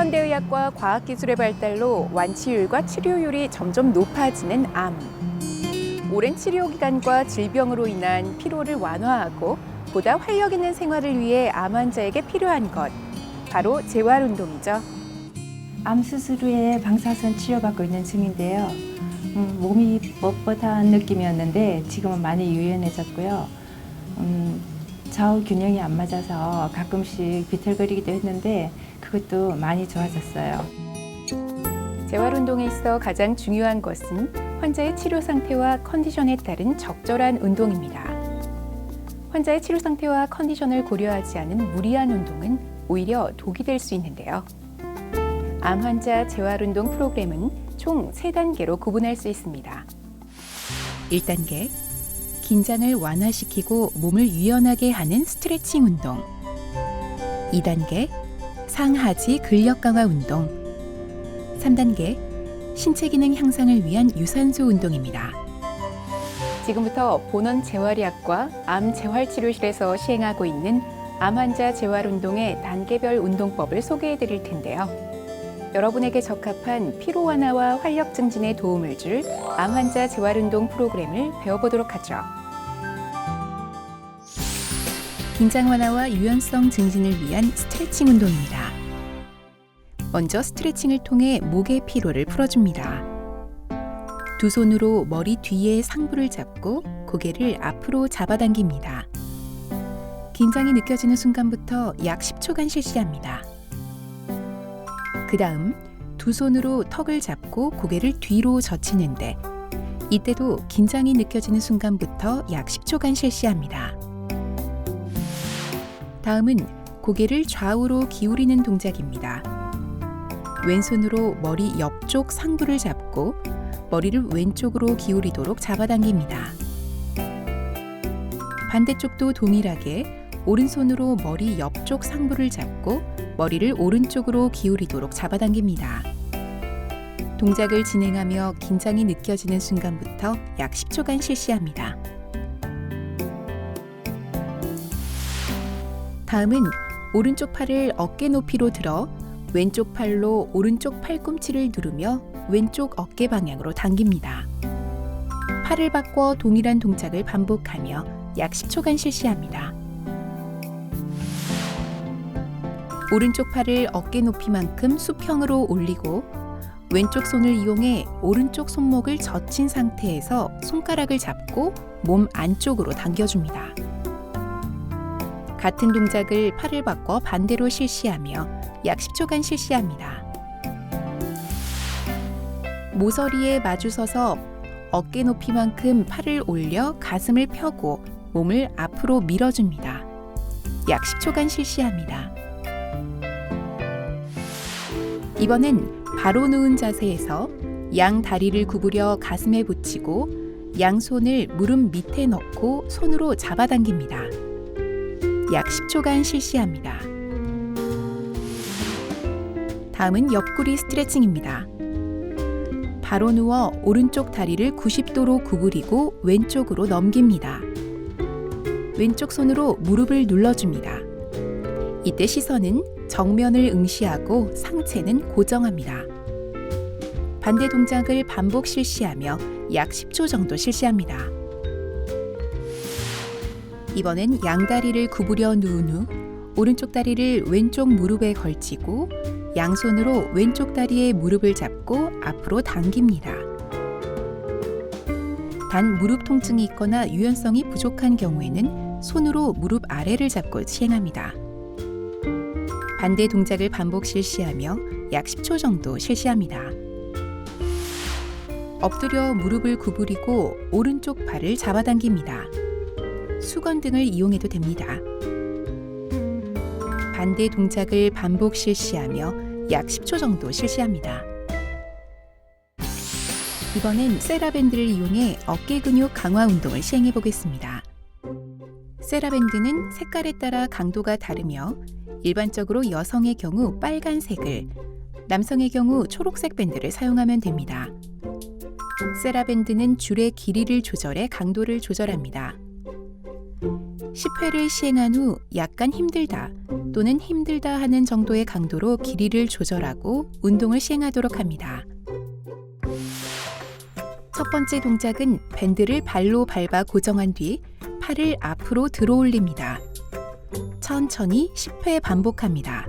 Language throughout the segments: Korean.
현대의학과 과학기술의 발달로 완치율과 치료율이 점점 높아지는 암. 오랜 치료 기간과 질병으로 인한 피로를 완화하고 보다 활력 있는 생활을 위해 암 환자에게 필요한 것, 바로 재활운동이죠. 암 수술 후에 방사선 치료받고 있는 중인데요. 몸이 뻣뻣한 느낌이었는데 지금은 많이 유연해졌고요. 좌우 균형이 안 맞아서 가끔씩 비틀거리기도 했는데 그것도 많이 좋아졌어요. 재활운동에 있어 가장 중요한 것은 환자의 치료 상태와 컨디션에 따른 적절한 운동입니다. 환자의 치료 상태와 컨디션을 고려하지 않은 무리한 운동은 오히려 독이 될 수 있는데요. 암 환자 재활운동 프로그램은 총 3단계로 구분할 수 있습니다. 1단계, 긴장을 완화시키고 몸을 유연하게 하는 스트레칭 운동. 2단계, 상하지 근력 강화 운동. 3단계, 신체 기능 향상을 위한 유산소 운동입니다. 지금부터 본원재활의학과 암재활치료실에서 시행하고 있는 암 환자 재활운동의 단계별 운동법을 소개해 드릴 텐데요. 여러분에게 적합한 피로 완화와 활력 증진에 도움을 줄 암 환자 재활운동 프로그램을 배워보도록 하죠. 긴장 완화와 유연성 증진을 위한 스트레칭 운동입니다. 먼저 스트레칭을 통해 목의 피로를 풀어줍니다. 두 손으로 머리 뒤에 상부를 잡고 고개를 앞으로 잡아당깁니다. 긴장이 느껴지는 순간부터 약 10초간 실시합니다. 그 다음 두 손으로 턱을 잡고 고개를 뒤로 젖히는데 이때도 긴장이 느껴지는 순간부터 약 10초간 실시합니다. 다음은 고개를 좌우로 기울이는 동작입니다. 왼손으로 머리 옆쪽 상부를 잡고 머리를 왼쪽으로 기울이도록 잡아당깁니다. 반대쪽도 동일하게 오른손으로 머리 옆쪽 상부를 잡고 머리를 오른쪽으로 기울이도록 잡아당깁니다. 동작을 진행하며 긴장이 느껴지는 순간부터 약 10초간 실시합니다. 다음은 오른쪽 팔을 어깨 높이로 들어 왼쪽 팔로 오른쪽 팔꿈치를 누르며 왼쪽 어깨 방향으로 당깁니다. 팔을 바꿔 동일한 동작을 반복하며 약 10초간 실시합니다. 오른쪽 팔을 어깨 높이만큼 수평으로 올리고 왼쪽 손을 이용해 오른쪽 손목을 젖힌 상태에서 손가락을 잡고 몸 안쪽으로 당겨줍니다. 같은 동작을 팔을 바꿔 반대로 실시하며 약 10초간 실시합니다. 모서리에 마주서서 어깨 높이만큼 팔을 올려 가슴을 펴고 몸을 앞으로 밀어줍니다. 약 10초간 실시합니다. 이번엔 바로 누운 자세에서 양 다리를 구부려 가슴에 붙이고 양손을 무릎 밑에 넣고 손으로 잡아당깁니다. 약 10초간 실시합니다. 다음은 옆구리 스트레칭입니다. 바로 누워 오른쪽 다리를 90도로 구부리고 왼쪽으로 넘깁니다. 왼쪽 손으로 무릎을 눌러줍니다. 이때 시선은 정면을 응시하고 상체는 고정합니다. 반대 동작을 반복 실시하며 약 10초 정도 실시합니다. 이번엔 양다리를 구부려 누운 후 오른쪽 다리를 왼쪽 무릎에 걸치고 양손으로 왼쪽 다리에 무릎을 잡고 앞으로 당깁니다. 단 무릎 통증이 있거나 유연성이 부족한 경우에는 손으로 무릎 아래를 잡고 시행합니다. 반대 동작을 반복 실시하며 약 10초 정도 실시합니다. 엎드려 무릎을 구부리고 오른쪽 발을 잡아당깁니다. 수건 등을 이용해도 됩니다. 반대 동작을 반복 실시하며 약 10초 정도 실시합니다. 이번엔 세라밴드를 이용해 어깨 근육 강화 운동을 시행해 보겠습니다. 세라밴드는 색깔에 따라 강도가 다르며 일반적으로 여성의 경우 빨간색을, 남성의 경우 초록색 밴드를 사용하면 됩니다. 세라밴드는 줄의 길이를 조절해 강도를 조절합니다. 10회를 시행한 후 약간 힘들다 또는 힘들다 하는 정도의 강도로 길이를 조절하고 운동을 시행하도록 합니다. 첫 번째 동작은 밴드를 발로 밟아 고정한 뒤 팔을 앞으로 들어 올립니다. 천천히 10회 반복합니다.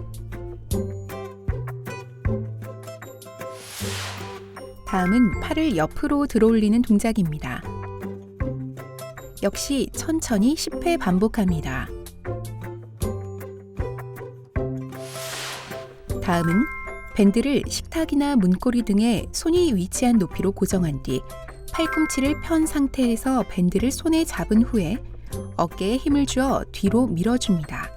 다음은 팔을 옆으로 들어 올리는 동작입니다. 역시 천천히 10회 반복합니다. 다음은 밴드를 식탁이나 문고리 등에 손이 위치한 높이로 고정한 뒤 팔꿈치를 편 상태에서 밴드를 손에 잡은 후에 어깨에 힘을 주어 뒤로 밀어줍니다.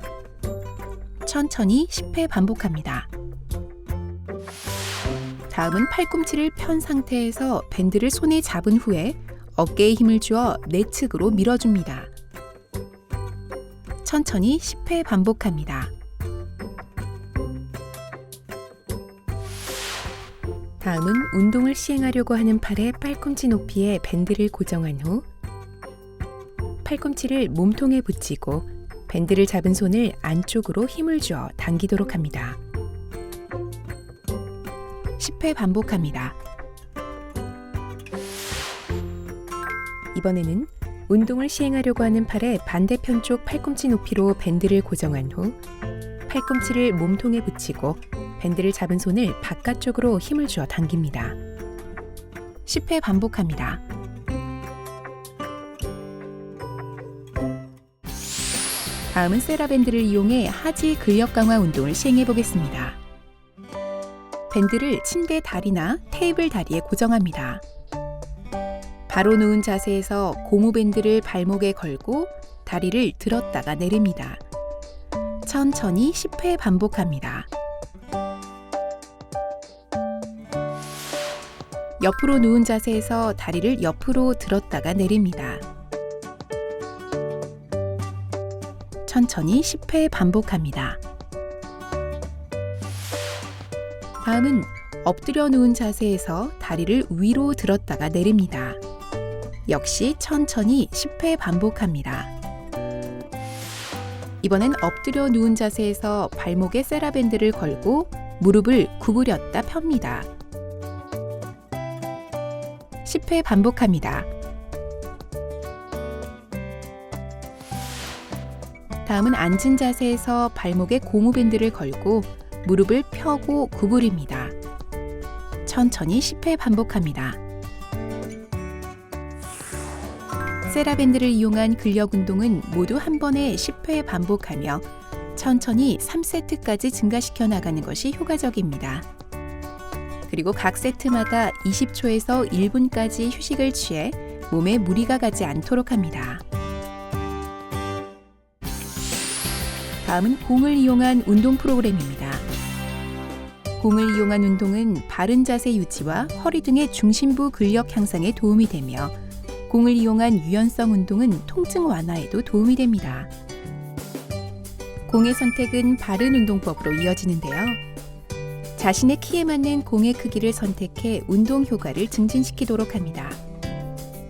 천천히 10회 반복합니다. 다음은 팔꿈치를 편 상태에서 밴드를 손에 잡은 후에 어깨에 힘을 주어 내측으로 밀어줍니다. 천천히 10회 반복합니다. 다음은 운동을 시행하려고 하는 팔의 팔꿈치 높이에 밴드를 고정한 후 팔꿈치를 몸통에 붙이고 밴드를 잡은 손을 안쪽으로 힘을 주어 당기도록 합니다. 10회 반복합니다. 이번에는 운동을 시행하려고 하는 팔의 반대편 쪽 팔꿈치 높이로 밴드를 고정한 후 팔꿈치를 몸통에 붙이고 밴드를 잡은 손을 바깥쪽으로 힘을 주어 당깁니다. 10회 반복합니다. 다음은 세라밴드를 이용해 하지 근력 강화 운동을 시행해 보겠습니다. 밴드를 침대 다리나 테이블 다리에 고정합니다. 바로 누운 자세에서 고무밴드를 발목에 걸고 다리를 들었다가 내립니다. 천천히 10회 반복합니다. 옆으로 누운 자세에서 다리를 옆으로 들었다가 내립니다. 천천히 10회 반복합니다. 다음은 엎드려 누운 자세에서 다리를 위로 들었다가 내립니다. 역시 천천히 10회 반복합니다. 이번엔 엎드려 누운 자세에서 발목에 세라밴드를 걸고 무릎을 구부렸다 펴니다. 10회 반복합니다. 다음은 앉은 자세에서 발목에 고무밴드를 걸고 무릎을 펴고 구부립니다. 천천히 10회 반복합니다. 세라밴드를 이용한 근력 운동은 모두 한 번에 10회 반복하며 천천히 3세트까지 증가시켜 나가는 것이 효과적입니다. 그리고 각 세트마다 20초에서 1분까지 휴식을 취해 몸에 무리가 가지 않도록 합니다. 다음은 공을 이용한 운동 프로그램입니다. 공을 이용한 운동은 바른 자세 유지와 허리 등의 중심부 근력 향상에 도움이 되며 공을 이용한 유연성 운동은 통증 완화에도 도움이 됩니다. 공의 선택은 바른 운동법으로 이어지는데요. 자신의 키에 맞는 공의 크기를 선택해 운동 효과를 증진시키도록 합니다.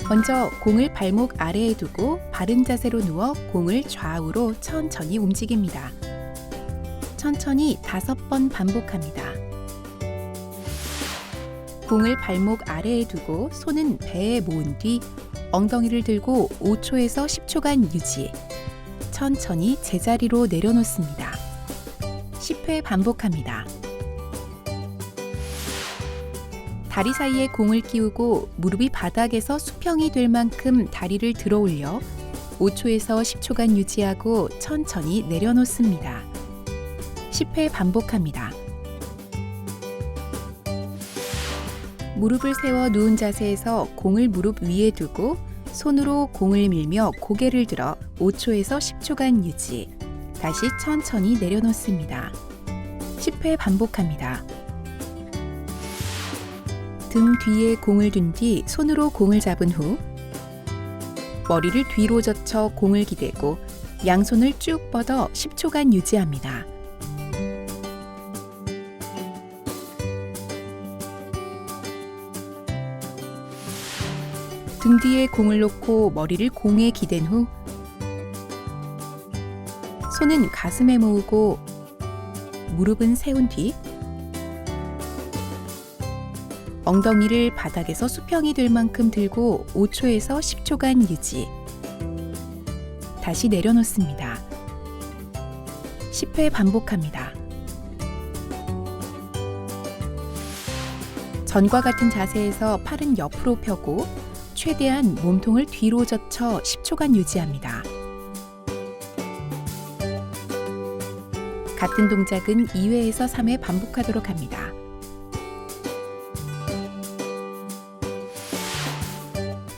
먼저 공을 발목 아래에 두고 바른 자세로 누워 공을 좌우로 천천히 움직입니다. 천천히 5번 반복합니다. 공을 발목 아래에 두고 손은 배에 모은 뒤 엉덩이를 들고 5초에서 10초간 유지. 천천히 제자리로 내려놓습니다. 10회 반복합니다. 다리 사이에 공을 끼우고 무릎이 바닥에서 수평이 될 만큼 다리를 들어 올려 5초에서 10초간 유지하고 천천히 내려놓습니다. 10회 반복합니다. 무릎을 세워 누운 자세에서 공을 무릎 위에 두고 손으로 공을 밀며 고개를 들어 5초에서 10초간 유지. 다시 천천히 내려놓습니다. 10회 반복합니다. 등 뒤에 공을 둔 뒤 손으로 공을 잡은 후 머리를 뒤로 젖혀 공을 기대고 양손을 쭉 뻗어 10초간 유지합니다. 등 뒤에 공을 놓고 머리를 공에 기댄 후 손은 가슴에 모으고 무릎은 세운 뒤 엉덩이를 바닥에서 수평이 될 만큼 들고 5초에서 10초간 유지. 다시 내려놓습니다. 10회 반복합니다. 전과 같은 자세에서 팔은 옆으로 펴고 최대한 몸통을 뒤로 젖혀 10초간 유지합니다. 같은 동작은 2회에서 3회 반복하도록 합니다.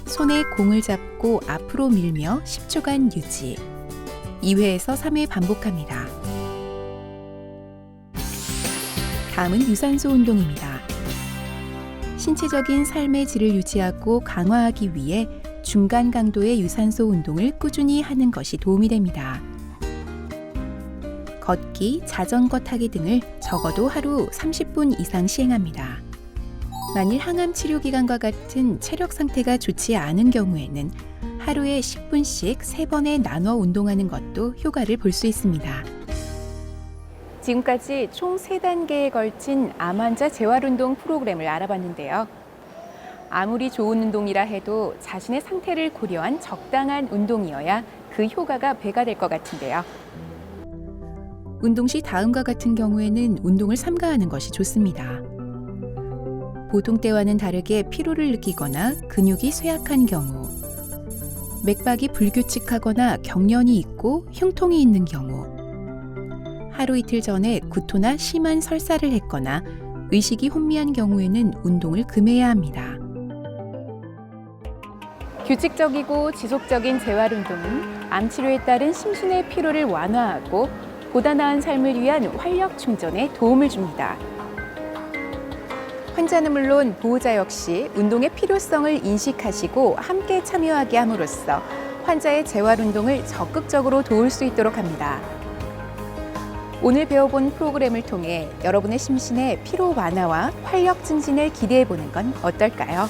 손에 공을 잡고 앞으로 밀며 10초간 유지. 2회에서 3회 반복합니다. 다음은 유산소 운동입니다. 신체적인 삶의 질을 유지하고 강화하기 위해 중간 강도의 유산소 운동을 꾸준히 하는 것이 도움이 됩니다. 걷기, 자전거 타기 등을 적어도 하루 30분 이상 시행합니다. 만일 항암 치료 기간과 같은 체력 상태가 좋지 않은 경우에는 하루에 10분씩 3번에 나눠 운동하는 것도 효과를 볼 수 있습니다. 지금까지 총 3단계에 걸친 암 환자 재활 운동 프로그램을 알아봤는데요. 아무리 좋은 운동이라 해도 자신의 상태를 고려한 적당한 운동이어야 그 효과가 배가 될 것 같은데요. 운동 시 다음과 같은 경우에는 운동을 삼가하는 것이 좋습니다. 보통 때와는 다르게 피로를 느끼거나 근육이 쇠약한 경우, 맥박이 불규칙하거나 경련이 있고 흉통이 있는 경우, 하루 이틀 전에 구토나 심한 설사를 했거나 의식이 혼미한 경우에는 운동을 금해야 합니다. 규칙적이고 지속적인 재활 운동은 암 치료에 따른 심신의 피로를 완화하고 보다 나은 삶을 위한 활력 충전에 도움을 줍니다. 환자는 물론 보호자 역시 운동의 필요성을 인식하시고 함께 참여하게 함으로써 환자의 재활 운동을 적극적으로 도울 수 있도록 합니다. 오늘 배워본 프로그램을 통해 여러분의 심신의 피로 완화와 활력 증진을 기대해 보는 건 어떨까요?